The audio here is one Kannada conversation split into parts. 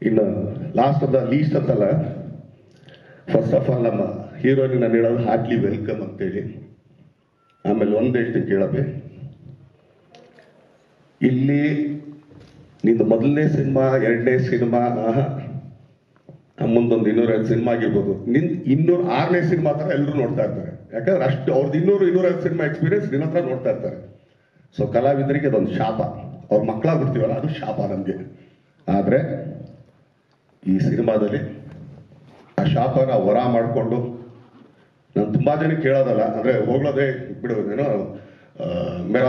ಇನ್ನು ಲಾಸ್ಟ್ ಆಫ್ ದ ಲೀಸ್ಟ್ ಅಂತಲ್ಲ, ಫಸ್ಟ್ ಆಫ್ ಆಲ್ ನಮ್ಮ ಹೀರೋಯಿನ್ ನಾನು ಹೇಳೋದು ಹಾರ್ಟ್ಲಿ ವೆಲ್ಕಮ್ ಅಂತೇಳಿ. ಆಮೇಲೆ ಒಂದು ಹೇಳ್ತೀನಿ ಕೇಳಪ್ಪೆ, ಇಲ್ಲಿ ನಿಂದು ಮೊದಲನೇ ಸಿನಿಮಾ, ಎರಡನೇ ಸಿನಿಮಾ, ಮುಂದೊಂದು 250 ಸಿನಿಮಾ ಆಗಿರ್ಬೋದು, ನಿಂದು 206ನೇ ಸಿನಿಮಾ ಥರ ಎಲ್ಲರೂ ನೋಡ್ತಾ ಇರ್ತಾರೆ. ಯಾಕಂದ್ರೆ ಅಷ್ಟು ಅವ್ರದ್ದು 200-250 ಸಿನಿಮಾ ಎಕ್ಸ್ಪೀರಿಯನ್ಸ್ ನಿನ್ನ ಹತ್ರ ನೋಡ್ತಾ ಇರ್ತಾರೆ. ಸೊ ಕಲಾವಿದರಿಗೆ ಅದೊಂದು ಶಾಪ, ಅವ್ರ ಮಕ್ಕಳಾಗ್ಬಿಡ್ತೀವಲ್ಲ, ಅದು ಶಾಪ ನಮಗೆ. ಆದರೆ ಈ ಸಿನಿಮಾದಲ್ಲಿ ಆ ಶಾಪನ ಹೊರ ಮಾಡಿಕೊಂಡು, ನಾನು ತುಂಬ ಜನಕ್ಕೆ ಕೇಳೋದಲ್ಲ, ಅಂದರೆ ಹೋಗ್ಲೋದೇ ಬಿಡು ಏನೋ ಮೇರ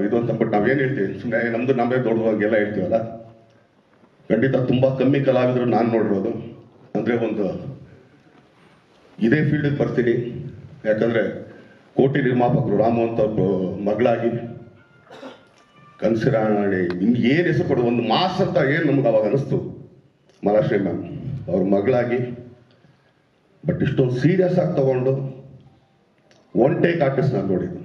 ಇದು ಅಂತ ಅಂದ್ಬಿಟ್ಟು ನಾವೇನು ಹೇಳ್ತೀವಿ, ಸುಮ್ಮನೆ ನಮ್ಮದು ನಮ್ಮೇ ದೊಡ್ಡವಾಗೆಲ್ಲ ಹೇಳ್ತೀವಲ್ಲ, ಖಂಡಿತ ತುಂಬ ಕಮ್ಮಿ ಕಲಾವಿದರು ನಾನು ನೋಡಿರೋದು. ಅಂದರೆ ಒಂದು ಇದೇ ಫೀಲ್ಡಿಗೆ ಬರ್ತೀನಿ, ಯಾಕಂದರೆ ಕೋಟಿ ನಿರ್ಮಾಪಕರು ರಾಮು ಅಂತ ಮಗಳಾಗಿ, ಕನಸಿರಾಣಿ ಇನ್ನು ಏನು ಹೆಸರು ಕೊಡೋದು, ಒಂದು ಮಾಸ್ ಅಂತ ಏನು ನಮ್ಗೆ ಅವಾಗ ಅನಿಸ್ತು, ಮಲಾಶ್ರೀ ಮ್ಯಾಮ್ ಅವ್ರ ಮಗಳಾಗಿ. ಬಟ್ ಇಷ್ಟೊಂದು ಸೀರಿಯಸ್ ಆಗಿ ತಗೊಂಡು ಒನ್ ಟೇಕ್ ಆರ್ಟಿಸ್ಟ್ ನಾನು ನೋಡಿದ್ದು.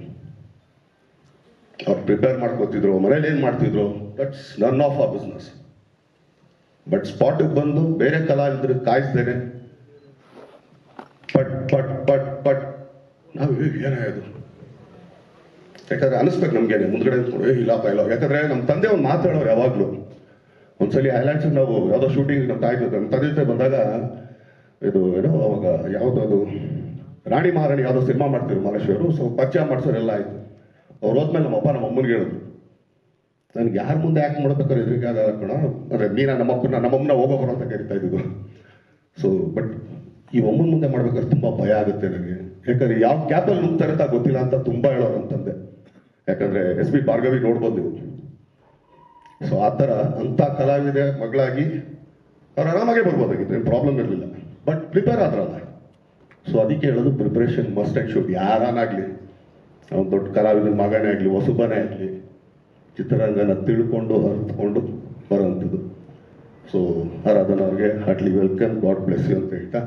ಅವ್ರು ಪ್ರಿಪೇರ್ ಮಾಡ್ಕೋತಿದ್ರು, ಮನೇಲಿ ಏನು ಮಾಡ್ತಿದ್ರು, ದಟ್ಸ್ ನನ್ ಆಫ್ ಆ ಬಿಸ್ನೆಸ್. ಬಟ್ ಸ್ಪಾಟಿಗೆ ಬಂದು ಬೇರೆ ಕಲಾವಿದ್ರು ಕಾಯಿಸ್ದೇನೆ ಪಟ್ ಪಟ್ ಪಟ್ ಪಟ್ ನಾವು ಏನಾയത്, ಯಾಕಂದ್ರೆ ಅನಿಸ್ಬೇಕು ನಮ್ಗೇನೆ ಮುಂದ್ಗಡೆ ಅಂದ್ಕೊಂಡು ಇಲ್ಲಪ್ಪ ಇಲ್ಲ. ಯಾಕಂದ್ರೆ ನಮ್ಮ ತಂದೆ ಒಂದು ಮಾತಾಡೋರು ಯಾವಾಗಲೂ. ಒಂದ್ಸಲಿ ಹೈಲೈಟ್ಸ್ ನಾವು ಯಾವುದೋ ಶೂಟಿಂಗ್ ನಮ್ಮ ತಾಯಿ ನಮ್ಮ ತಂದೆ ಜೊತೆ ಬಂದಾಗ, ಇದು ಏನೋ ಅವಾಗ ಯಾವುದದು ರಾಣಿ ಮಹಾರಾಣಿ ಯಾವುದೋ ಸಿನಿಮಾ ಮಾಡ್ತಿದ್ರು ಮಲೇಶ್ವರು. ಸೊ ಪರಿಚಯ ಮಾಡಿಸೋರೆಲ್ಲ ಆಯಿತು. ಅವ್ರು ಹೋದ್ಮೇಲೆ ನಮ್ಮಪ್ಪ ನಮ್ಮ ಅಮ್ಮನಿಗೆ ಹೇಳಿದ್ರು, ನನಗೆ ಯಾರ ಮುಂದೆ ಯಾಕೆ ಮಾಡ್ಬೇಕಾದ್ರೆ ಎದುರಿಗಾಗ ಕಣ, ಅಂದರೆ ನೀನು ನಮ್ಮಮ್ಮನ ಹೋಗೋರು ಅಂತ ಕರಿತಾ ಇದ್ದಿದ್ದು. ಸೊ ಬಟ್ ಈ ಅಮ್ಮನ ಮುಂದೆ ಮಾಡ್ಬೇಕಾದ್ರೆ ತುಂಬ ಭಯ ಆಗುತ್ತೆ ನನಗೆ. ಯಾಕಂದರೆ ಯಾವ ಕ್ಯಾಪಲ್ಲಿ ನುಗ್ತಾರೆ ಅಂತ ಗೊತ್ತಿಲ್ಲ ಅಂತ ತುಂಬ ಹೇಳೋರು ಅಂತಂದೆ. ಯಾಕಂದರೆ SP ಭಾರ್ಗವಿ ನೋಡ್ಬೋದು ನೀವು. ಸೊ ಆ ಥರ ಅಂಥ ಕಲಾವಿದೆ ಮಗಳಾಗಿ ಅವ್ರು ಆರಾಮಾಗೆ ಬರ್ಬೋದಾಗಿತ್ತು, ಏನು ಪ್ರಾಬ್ಲಮ್ ಇರಲಿಲ್ಲ. But prepare ಆದ್ರಲ್ಲ. ಸೊ ಅದಕ್ಕೆ ಹೇಳೋದು, ಪ್ರಿಪ್ರೇಷನ್ ಮಸ್ಟ್ ಆ್ಯಂಡ್ ಶುಡ್. ಯಾರನ್ನಾಗಲಿ, ಅವ್ನು ದೊಡ್ಡ ಕಲಾವಿದನ ಮಗನೇ ಆಗಲಿ, ಹೊಸಬನೇ ಆಗಲಿ, ಚಿತ್ರರಂಗನ ತಿಳ್ಕೊಂಡು ಅರ್ಥಕೊಂಡು ಬರೋವಂಥದ್ದು. ಸೊ ಆರಾಧನಾ ಅವ್ರಿಗೆ heartly welcome, God bless you ಅಂತ ಹೇಳ್ತಾ